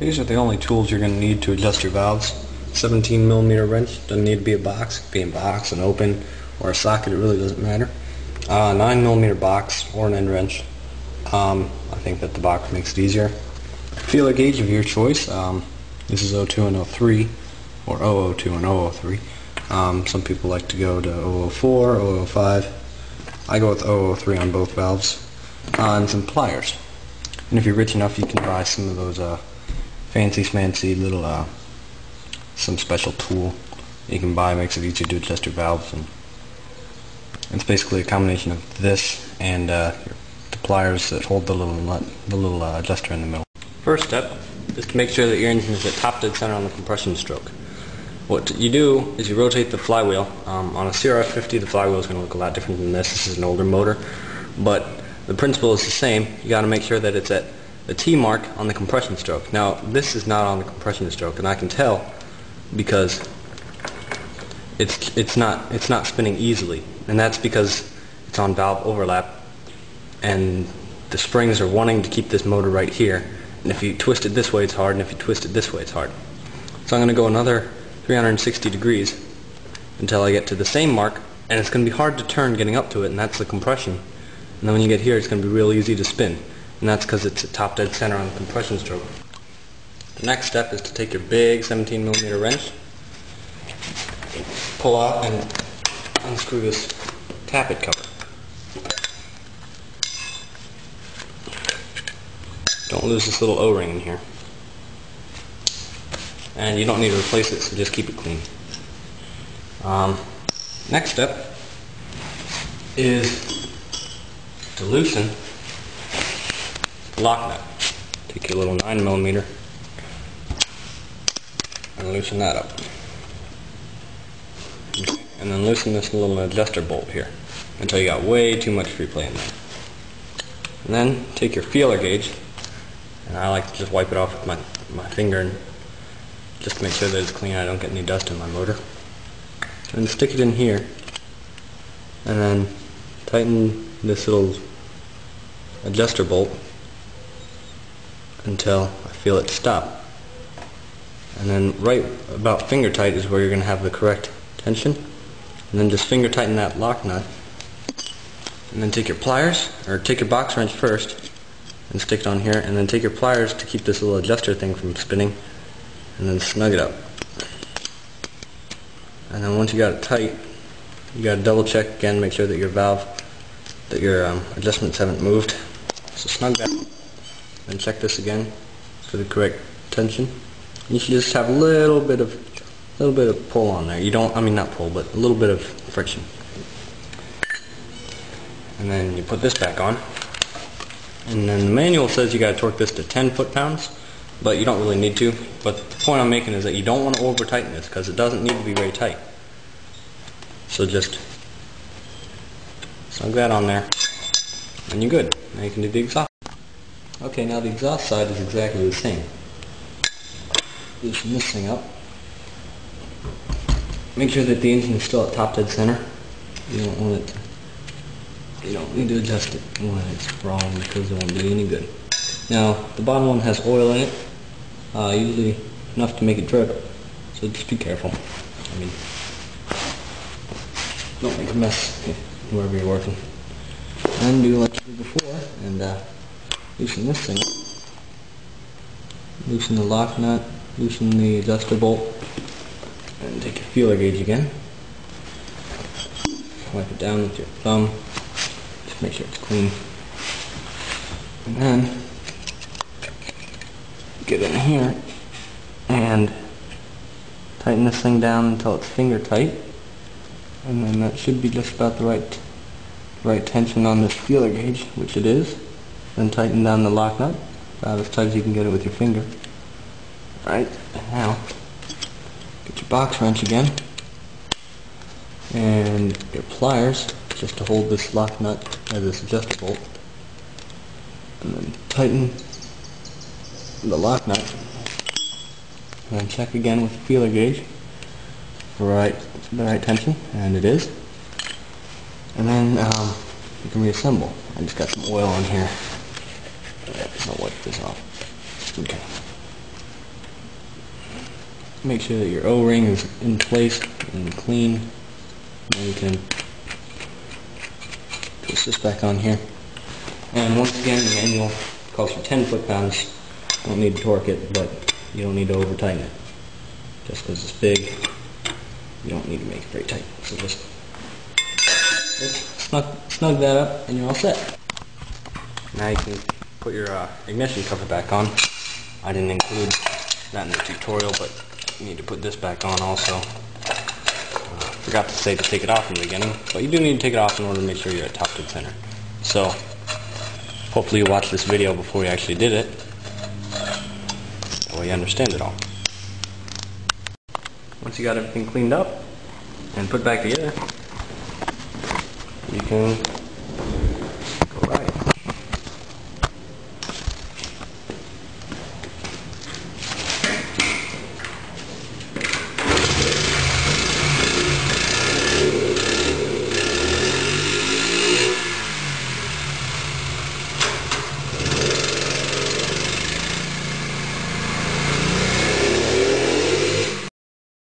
These are the only tools you're going to need to adjust your valves. 17mm wrench, doesn't need to be a box, it can be a box, an open, or a socket, it really doesn't matter. 9mm box or an end wrench. I think that the box makes it easier. Feeler gauge of your choice. This is 02 and 03, or 002 and 003. Some people like to go to 004, 005. I go with 003 on both valves. And some pliers. And if you're rich enough, you can buy some of those fancy schmancy little some special tool you can buy. Makes it easier to adjust your valves, and it's basically a combination of this and the pliers that hold the little nut, the little adjuster in the middle. First step is to make sure that your engine is at top dead center on the compression stroke. What you do is you rotate the flywheel. On a CRF50, the flywheel is going to look a lot different than this. This is an older motor, but the principle is the same. You got to make sure that it's at the T mark on the compression stroke. Now, this is not on the compression stroke, and I can tell because it's not spinning easily, and that's because it's on valve overlap, and the springs are wanting to keep this motor right here. And if you twist it this way, it's hard, and if you twist it this way, it's hard. So I'm going to go another 360 degrees until I get to the same mark, and it's going to be hard to turn getting up to it, and that's the compression. And then when you get here, it's going to be real easy to spin, and that's because it's at top dead center on the compression stroke. The next step is to take your big 17mm wrench, pull out and unscrew this tappet cover. Don't lose this little O-ring in here. And you don't need to replace it, so just keep it clean. Next step is to loosen the lock nut. Take your little 9mm and loosen that up. And then loosen this little adjuster bolt here until you got way too much free play in there. And then take your feeler gauge, and I like to just wipe it off with my finger and just to make sure that it's clean. I don't get any dust in my motor. And stick it in here, and then tighten this little adjuster bolt until I feel it stop. And then right about finger tight is where you're going to have the correct tension. And then just finger tighten that lock nut. And then take your pliers, or take your box wrench first and stick it on here, and then take your pliers to keep this little adjuster thing from spinning, and then snug it up. And then once you got it tight, you got to double check again, make sure that your valve, that your adjustments haven't moved. So snug that, then check this again for the correct tension. You should just have a little bit of pull on there. You don't, I mean not pull, but a little bit of friction. And then you put this back on. And then the manual says you got to torque this to 10 foot-pounds, but you don't really need to. But the point I'm making is that you don't want to over tighten this because it doesn't need to be very tight. So just snug that on there, and you're good. Now you can do the exhaust. Okay, now the exhaust side is exactly the same. Loosen this thing up. Make sure that the engine is still at top dead center. You don't want it to, you don't need to adjust it when it's wrong because it won't do you any good. Now, the bottom one has oil in it, usually enough to make it drip, so just be careful. I mean, don't make a mess wherever you're working. And do like you did before, and loosen this thing up. Loosen the lock nut, loosen the adjuster bolt, and take your feeler gauge again. Wipe it down with your thumb. Just make sure it's clean. And then get in here and tighten this thing down until it's finger tight. And then that should be just about the right tension on this feeler gauge, which it is. Then tighten down the lock nut about as tight as you can get it with your finger. Alright, and now get your box wrench again and your pliers just to hold this lock nut or this adjuster bolt, and then tighten the lock nut, and then check again with the feeler gauge for the right tension, and it is. And then you can reassemble. I just got some oil on here. I'll wipe this off. Okay. make sure that your O-ring is in place and clean. Then you can twist this back on here. And once again, the manual calls for 10 foot-pounds. You don't need to torque it, but you don't need to over-tighten it. Just because it's big, you don't need to make it very tight. So just snug that up and you're all set. Now you can put your ignition cover back on. I didn't include that in the tutorial, but you need to put this back on also. Forgot to say to take it off in the beginning, but you do need to take it off in order to make sure you're at top dead center. So hopefully you watched this video before you actually did it. That way you understand it all. Once you got everything cleaned up and put back together, you can